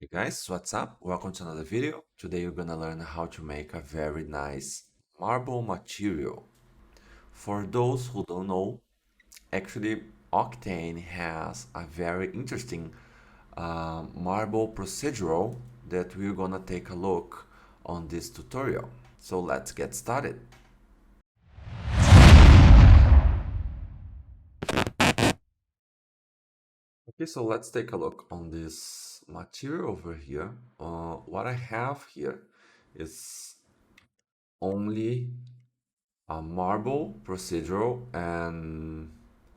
Hey guys, what's up? Welcome to another video. Today we're gonna learn how to make a very nice marble material. For those who don't know, actually Octane has a very interesting marble procedural that we're gonna take a look on this tutorial. So let's get started. Okay, so let's take a look on this material over here. What I have here is only a marble procedural and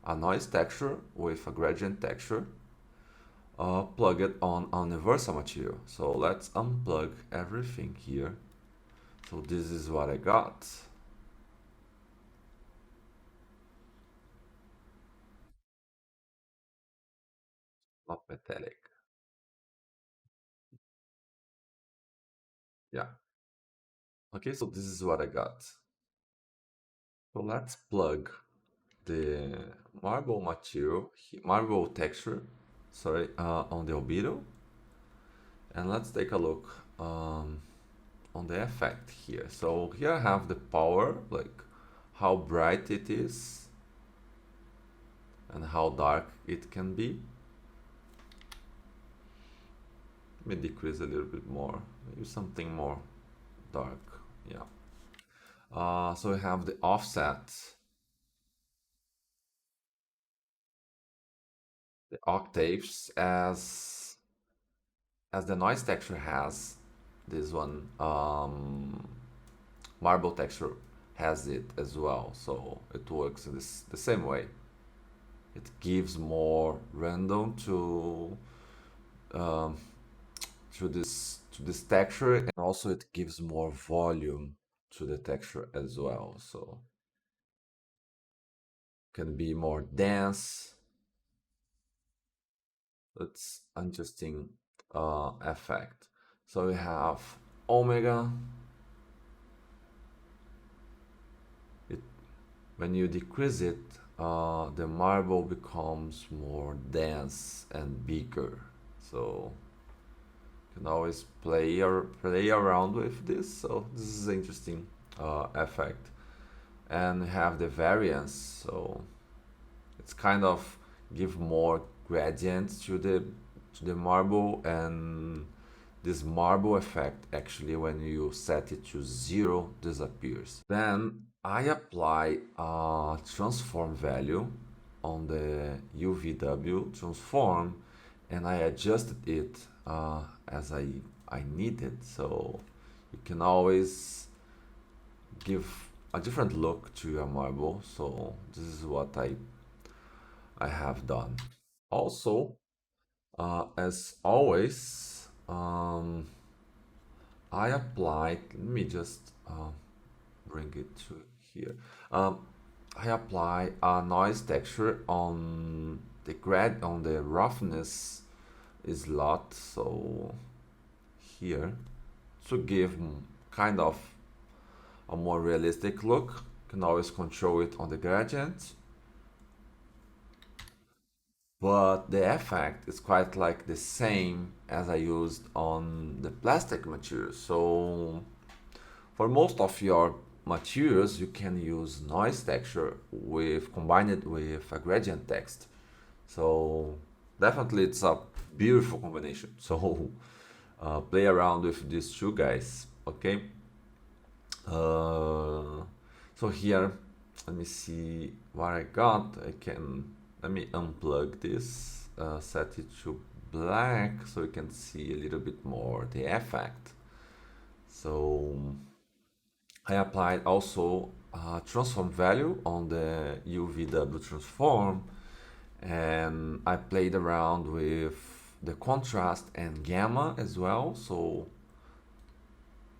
a noise texture with a gradient texture plugged on a universal material. So let's unplug everything here. So this is what I got. Not metallic. Yeah. Okay, so this is what I got. So let's plug the marble material, marble texture, sorry, on the albedo. And let's take a look on the effect here. So here I have the power, like how bright it is and how dark it can be. Let me decrease a little bit more, maybe something more dark. Yeah. So we have the offset, the octaves as the noise texture has this one. Marble texture has it as well, so it works in the same way. It gives more random um, to this texture, and also it gives more volume to the texture as well, so can be more dense. It's interesting effect. So we have omega. When you decrease it, the marble becomes more dense and bigger, so you can always play around with this. So this is an interesting effect. And we have the variance, so it's kind of give more gradient to the marble, and this marble effect actually when you set it to 0 disappears. Then I apply a transform value on the UVW transform, and I adjusted it as I needed, so you can always give a different look to your marble. So this is what I have done. Also, as always, I applied. Let me just bring it to here. I apply a noise texture on the roughness slot. So here to give kind of a more realistic look. You can always control it on the gradient, but the effect is quite like the same as I used on the plastic material. So for most of your materials, you can use noise texture with combined with a gradient text. So definitely it's a beautiful combination. So play around with these two guys, okay? So here, let me see what I got. Let me unplug this, set it to black so you can see a little bit more the effect. So I applied also a transform value on the UVW transform, and I played around with the contrast and gamma as well, so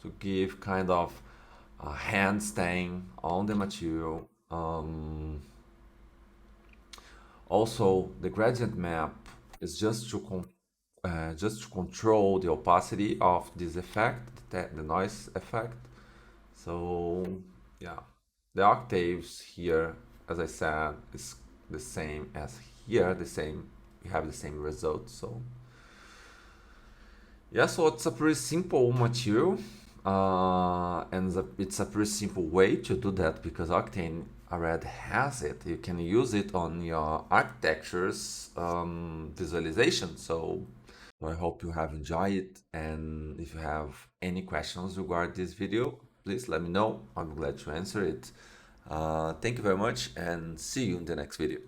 to give kind of a hand stain on the material. Also, the gradient map is just to control the opacity of this effect, the noise effect. So yeah, the octaves here, as I said, is the same as here, we have the same result. So Yeah, so it's a pretty simple material, and it's a pretty simple way to do that because Octane already has it. You can use it on your architectures visualization. So I hope you have enjoyed it, and if you have any questions regarding this video, please let me know. I'm glad to answer it. Thank you very much, and see you in the next video.